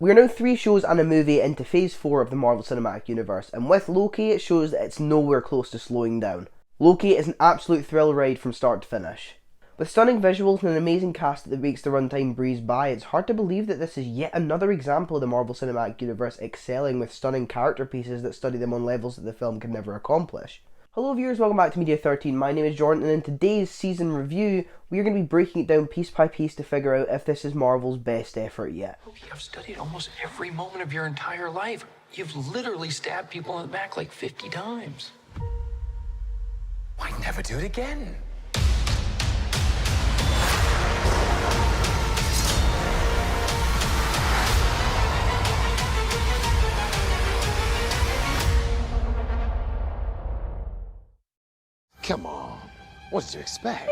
We are now 3 shows and a movie into Phase 4 of the Marvel Cinematic Universe, and with Loki it shows that it's nowhere close to slowing down. Loki is an absolute thrill ride from start to finish. With stunning visuals and an amazing cast that makes the runtime breeze by, it's hard to believe that this is yet another example of the Marvel Cinematic Universe excelling with stunning character pieces that study them on levels that the film can never accomplish. Hello viewers, welcome back to Media 13, my name is Jordan, and in today's season review, we are going to be breaking it down piece by piece to figure out if this is Marvel's best effort yet. Loki, I've studied almost every moment of your entire life. You've literally stabbed people in the back like 50 times. Why never do it again? Come on, what did you expect?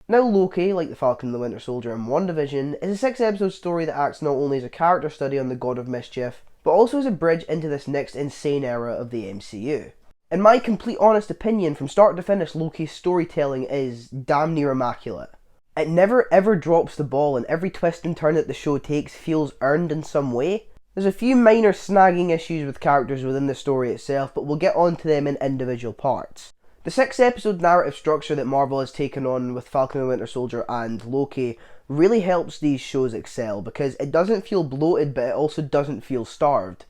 Now Loki, like the Falcon and the Winter Soldier and WandaVision, is a 6-episode story that acts not only as a character study on the God of Mischief, but also as a bridge into this next insane era of the MCU. In my complete honest opinion, from start to finish, Loki's storytelling is damn near immaculate. It never ever drops the ball, and every twist and turn that the show takes feels earned in some way. There's a few minor snagging issues with characters within the story itself, but we'll get onto them in individual parts. The 6-episode narrative structure that Marvel has taken on with Falcon and Winter Soldier and Loki really helps these shows excel, because it doesn't feel bloated, but it also doesn't feel starved.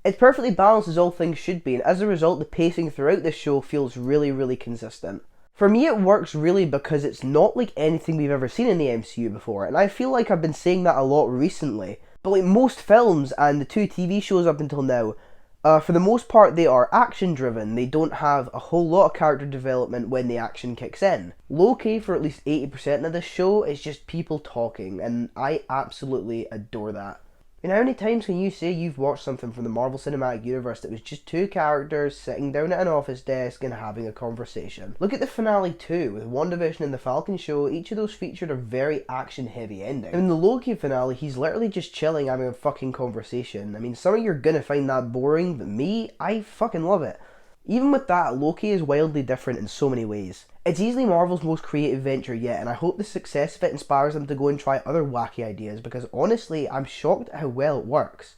It's perfectly balanced as all things should be, and as a result the pacing throughout this show feels really consistent. For me it works really because it's not like anything we've ever seen in the MCU before, and I feel like I've been saying that a lot recently. But like most films and the 2 TV shows up until now, for the most part they are action driven. They don't have a whole lot of character development when the action kicks in. Loki, for at least 80% of this show, is just people talking, and I absolutely adore that. And how many times can you say you've watched something from the Marvel Cinematic Universe that was just 2 characters sitting down at an office desk and having a conversation? Look at the finale too, with WandaVision and the Falcon show. Each of those featured a very action heavy ending. And in the Loki finale, he's literally just chilling having a fucking conversation. I mean, some of you are gonna find that boring, but me, I fucking love it. Even with that, Loki is wildly different in so many ways. It's easily Marvel's most creative venture yet, and I hope the success of it inspires them to go and try other wacky ideas, because honestly, I'm shocked at how well it works.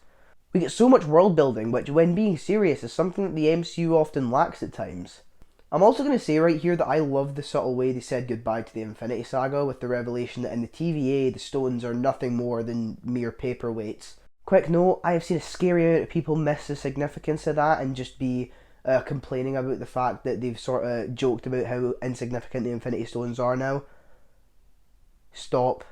We get so much world building, which when being serious is something that the MCU often lacks at times. I'm also going to say right here that I love the subtle way they said goodbye to the Infinity Saga, with the revelation that in the TVA the stones are nothing more than mere paperweights. Quick note, I have seen a scary amount of people miss the significance of that and just be complaining about the fact that they've sort of joked about how insignificant the Infinity Stones are now. Stop.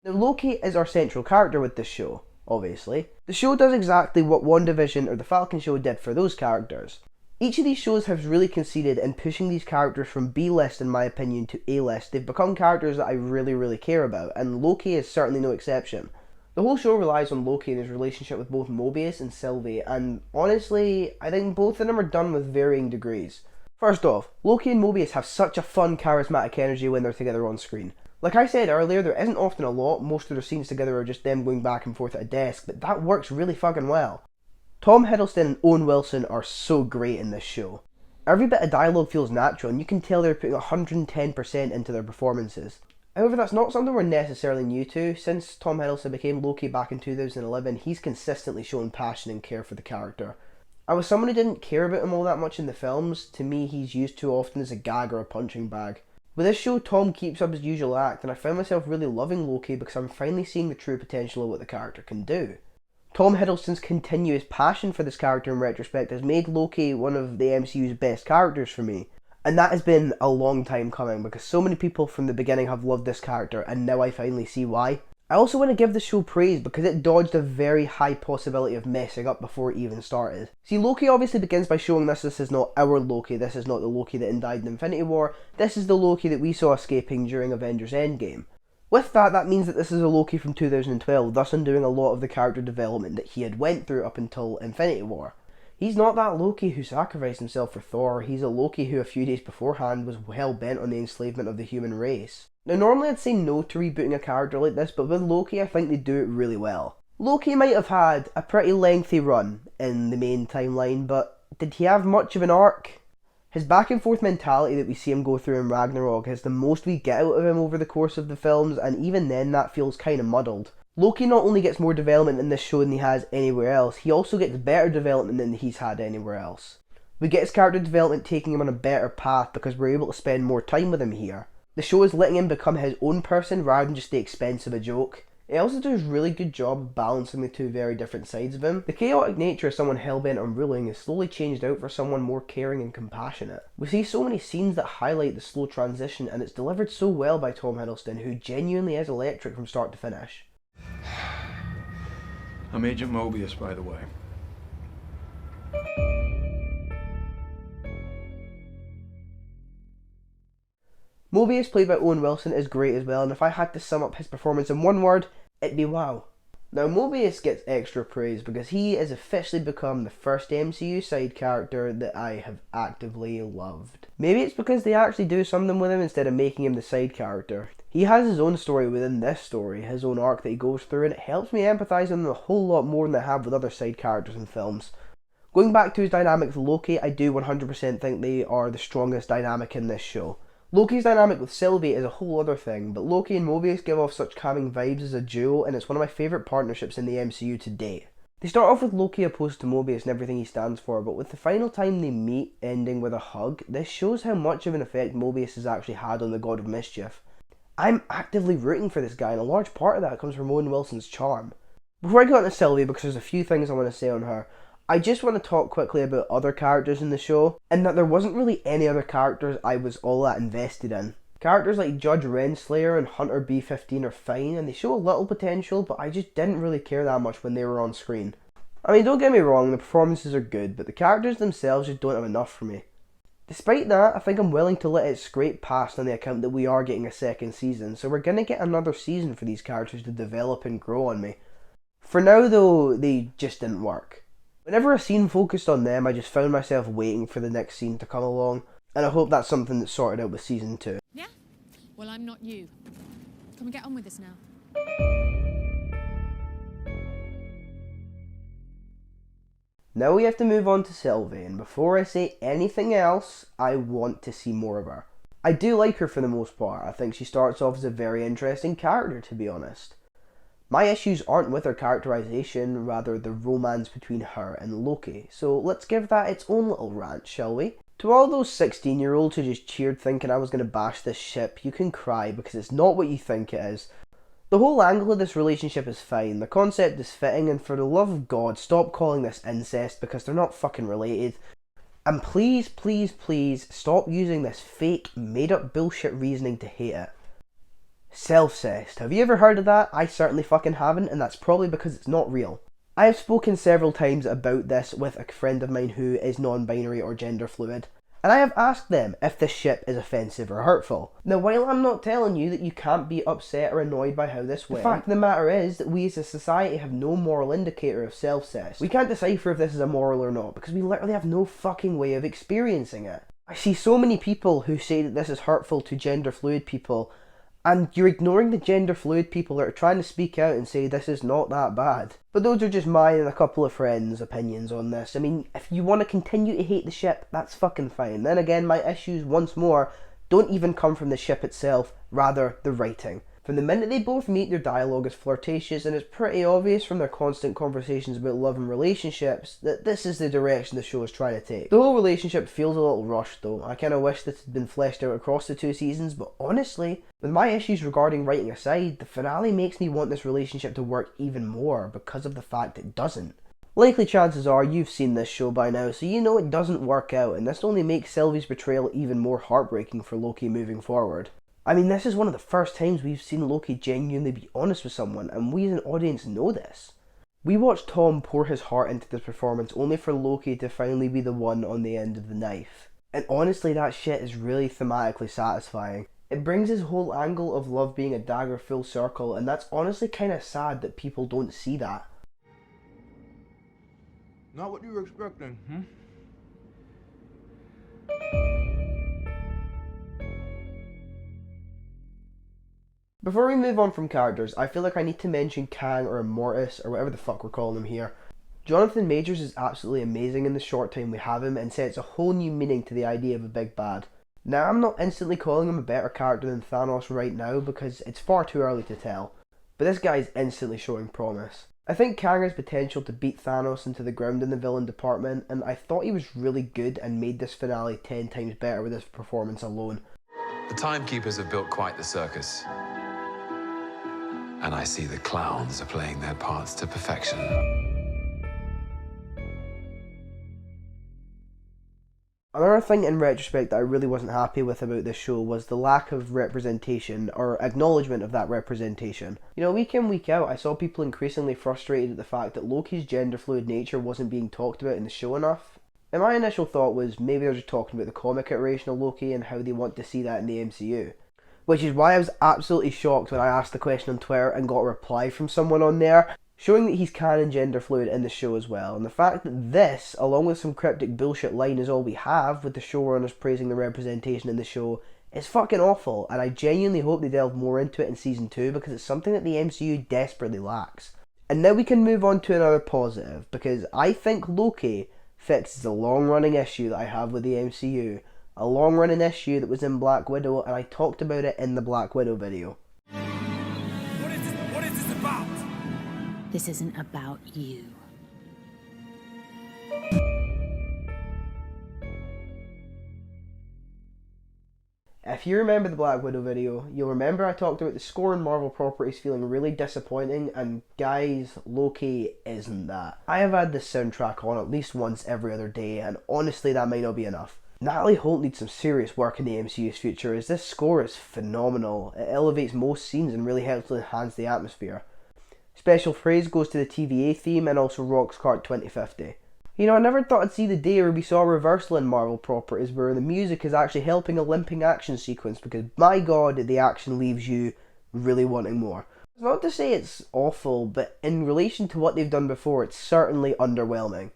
Now Loki is our central character with this show, obviously. The show does exactly what WandaVision or the Falcon show did for those characters. Each of these shows has really conceded in pushing these characters from B-list, in my opinion, to A-list. They've become characters that I really care about, and Loki is certainly no exception. The whole show relies on Loki and his relationship with both Mobius and Sylvie, and honestly, I think both of them are done with varying degrees. First off, Loki and Mobius have such a fun, charismatic energy when they're together on screen. Like I said earlier, there isn't often a lot. Most of their scenes together are just them going back and forth at a desk, but that works really fucking well. Tom Hiddleston and Owen Wilson are so great in this show. Every bit of dialogue feels natural, and you can tell they're putting 110% into their performances. However, that's not something we're necessarily new to. Since Tom Hiddleston became Loki back in 2011, he's consistently shown passion and care for the character. I was someone who didn't care about him all that much in the films. To me, he's used too often as a gag or a punching bag. With this show, Tom keeps up his usual act, and I found myself really loving Loki because I'm finally seeing the true potential of what the character can do. Tom Hiddleston's continuous passion for this character in retrospect has made Loki one of the MCU's best characters for me. And that has been a long time coming, because so many people from the beginning have loved this character, and now I finally see why. I also want to give the show praise because it dodged a very high possibility of messing up before it even started. See, Loki obviously begins by showing us this is not our Loki, this is not the Loki that died in Infinity War, this is the Loki that we saw escaping during Avengers Endgame. With that, that means that this is a Loki from 2012, thus undoing a lot of the character development that he had went through up until Infinity War. He's not that Loki who sacrificed himself for Thor, he's a Loki who a few days beforehand was hell bent on the enslavement of the human race. Now normally I'd say no to rebooting a character like this, but with Loki I think they do it really well. Loki might have had a pretty lengthy run in the main timeline, but did he have much of an arc? His back and forth mentality that we see him go through in Ragnarok is the most we get out of him over the course of the films, and even then that feels kinda muddled. Loki not only gets more development in this show than he has anywhere else, he also gets better development than he's had anywhere else. We get his character development taking him on a better path because we're able to spend more time with him here. The show is letting him become his own person rather than just the expense of a joke. It also does a really good job of balancing the two very different sides of him. The chaotic nature of someone hell-bent on ruling is slowly changed out for someone more caring and compassionate. We see so many scenes that highlight the slow transition, and it's delivered so well by Tom Hiddleston, who genuinely is electric from start to finish. I'm Agent Mobius, by the way. Mobius, played by Owen Wilson, is great as well, and if I had to sum up his performance in one word, it'd be wow. Now, Mobius gets extra praise because he has officially become the first MCU side character that I have actively loved. Maybe it's because they actually do something with him instead of making him the side character. He has his own story within this story, his own arc that he goes through, and it helps me empathise with him a whole lot more than I have with other side characters in films. Going back to his dynamic with Loki, I do 100% think they are the strongest dynamic in this show. Loki's dynamic with Sylvie is a whole other thing, but Loki and Mobius give off such calming vibes as a duo, and it's one of my favourite partnerships in the MCU to date. They start off with Loki opposed to Mobius and everything he stands for, but with the final time they meet ending with a hug, this shows how much of an effect Mobius has actually had on the God of Mischief. I'm actively rooting for this guy, and a large part of that comes from Owen Wilson's charm. Before I go on to Sylvie, because there's a few things I want to say on her, I just want to talk quickly about other characters in the show, and that there wasn't really any other characters I was all that invested in. Characters like Judge Renslayer and Hunter B-15 are fine, and they show a little potential, but I just didn't really care that much when they were on screen. I mean, don't get me wrong, the performances are good, but the characters themselves just don't have enough for me. Despite that, I think I'm willing to let it scrape past on the account that we are getting a second season, so we're going to get another season for these characters to develop and grow on me. For now though, they just didn't work. Whenever a scene focused on them, I just found myself waiting for the next scene to come along, and I hope that's something that's sorted out with season 2. Yeah? Well, I'm not you. Can we get on with this now? Now we have to move on to Sylvie, and before I say anything else, I want to see more of her. I do like her for the most part. I think she starts off as a very interesting character, to be honest. My issues aren't with her characterization, rather the romance between her and Loki, so let's give that its own little rant, shall we? To all those 16-year-olds who just cheered thinking I was going to bash this ship, you can cry because it's not what you think it is. The whole angle of this relationship is fine, the concept is fitting, and for the love of God, stop calling this incest because they're not fucking related. And please, please, please, stop using this fake, made-up bullshit reasoning to hate it. Self-cessed. Have you ever heard of that? I certainly fucking haven't, and that's probably because it's not real. I have spoken several times about this with a friend of mine who is non-binary or gender fluid, and I have asked them if this ship is offensive or hurtful. Now, while I'm not telling you that you can't be upset or annoyed by how this went, the fact of the matter is that we as a society have no moral indicator of self-cess. We can't decipher if this is immoral or not, because we literally have no fucking way of experiencing it. I see so many people who say that this is hurtful to gender fluid people, and you're ignoring the gender fluid people that are trying to speak out and say this is not that bad. But those are just mine and a couple of friends' opinions on this. I mean, if you want to continue to hate the ship, that's fucking fine. Then again, my issues, once more, don't even come from the ship itself, rather the writing. From the minute they both meet, their dialogue is flirtatious, and it's pretty obvious from their constant conversations about love and relationships that this is the direction the show is trying to take. The whole relationship feels a little rushed though. I kind of wish this had been fleshed out across the 2 seasons, but honestly, with my issues regarding writing aside, the finale makes me want this relationship to work even more because of the fact it doesn't. Likely chances are you've seen this show by now, so you know it doesn't work out, and this only makes Sylvie's betrayal even more heartbreaking for Loki moving forward. I mean, this is one of the first times we've seen Loki genuinely be honest with someone, and we as an audience know this. We watched Tom pour his heart into this performance only for Loki to finally be the one on the end of the knife. And honestly, that shit is really thematically satisfying. It brings his whole angle of love being a dagger full circle, and that's honestly kinda sad that people don't see that. Not what you were expecting, hmm? Before we move on from characters, I feel like I need to mention Kang or Immortus, or whatever the fuck we're calling him here. Jonathan Majors is absolutely amazing in the short time we have him and sets a whole new meaning to the idea of a big bad. Now, I'm not instantly calling him a better character than Thanos right now because it's far too early to tell, but this guy is instantly showing promise. I think Kang has potential to beat Thanos into the ground in the villain department, and I thought he was really good and made this finale 10 times better with his performance alone. The Timekeepers have built quite the circus. And I see the clowns are playing their parts to perfection. Another thing in retrospect that I really wasn't happy with about this show was the lack of representation, or acknowledgement of that representation. You know, week in, week out, I saw people increasingly frustrated at the fact that Loki's gender fluid nature wasn't being talked about in the show enough. And my initial thought was maybe they're just talking about the comic iteration of Loki and how they want to see that in the MCU. Which is why I was absolutely shocked when I asked the question on Twitter and got a reply from someone on there, showing that he's canon gender fluid in the show as well. And the fact that this, along with some cryptic bullshit line, is all we have, with the showrunners praising the representation in the show, is fucking awful. And I genuinely hope they delve more into it in season 2 because it's something that the MCU desperately lacks. And now we can move on to another positive, because I think Loki fixes a long-running issue that I have with the MCU. A long-running issue that was in Black Widow, and I talked about it in the Black Widow video. What is this about? This isn't about you. If you remember the Black Widow video, you'll remember I talked about the score and Marvel properties feeling really disappointing, and guys, Loki isn't that. I have had this soundtrack on at least once every other day, and honestly that might not be enough. Natalie Holt needs some serious work in the MCU's future, as this score is phenomenal. It elevates most scenes and really helps to enhance the atmosphere. Special praise goes to the TVA theme and also Roxcart 2050. You know, I never thought I'd see the day where we saw a reversal in Marvel properties where the music is actually helping a limping action sequence, because my god, the action leaves you really wanting more. It's not to say it's awful, but in relation to what they've done before, it's certainly underwhelming.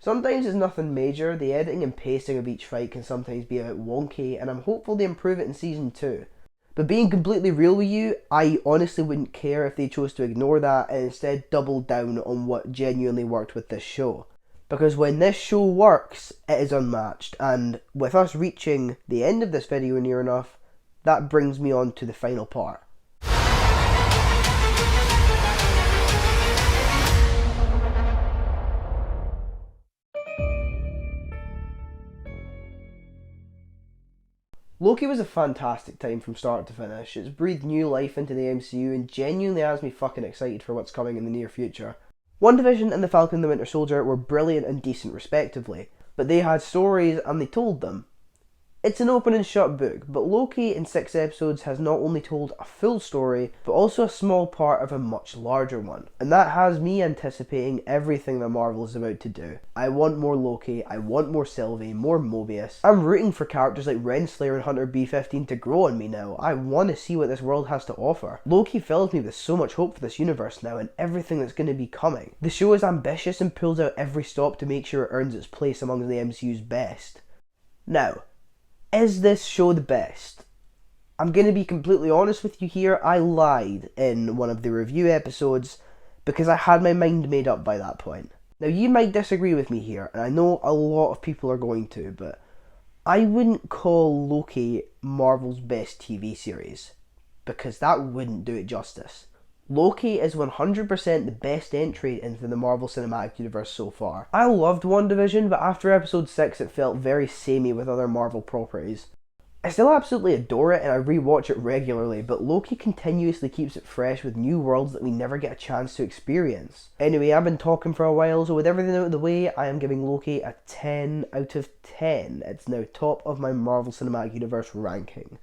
Sometimes it's nothing major, the editing and pacing of each fight can sometimes be a bit wonky, and I'm hopeful they improve it in season 2. But being completely real with you, I honestly wouldn't care if they chose to ignore that and instead double down on what genuinely worked with this show. Because when this show works, it is unmatched, and with us reaching the end of this video near enough, that brings me on to the final part. Loki was a fantastic time from start to finish. It's breathed new life into the MCU and genuinely has me fucking excited for what's coming in the near future. WandaVision and The Falcon and the Winter Soldier were brilliant and decent respectively, but they had stories and they told them. It's an open and shut book, but Loki in 6 episodes has not only told a full story, but also a small part of a much larger one. And that has me anticipating everything that Marvel is about to do. I want more Loki, I want more Sylvie, more Mobius. I'm rooting for characters like Renslayer and Hunter B-15 to grow on me now. I want to see what this world has to offer. Loki fills me with so much hope for this universe now and everything that's going to be coming. The show is ambitious and pulls out every stop to make sure it earns its place among the MCU's best. Now, is this show the best? I'm going to be completely honest with you here, I lied in one of the review episodes because I had my mind made up by that point. Now you might disagree with me here, and I know a lot of people are going to, but I wouldn't call Loki Marvel's best TV series, because that wouldn't do it justice. Loki is 100% the best entry into the Marvel Cinematic Universe so far. I loved WandaVision, but after episode 6 it felt very samey with other Marvel properties. I still absolutely adore it and I rewatch it regularly, but Loki continuously keeps it fresh with new worlds that we never get a chance to experience. Anyway, I've been talking for a while, so with everything out of the way, I am giving Loki a 10 out of 10. It's now top of my Marvel Cinematic Universe ranking.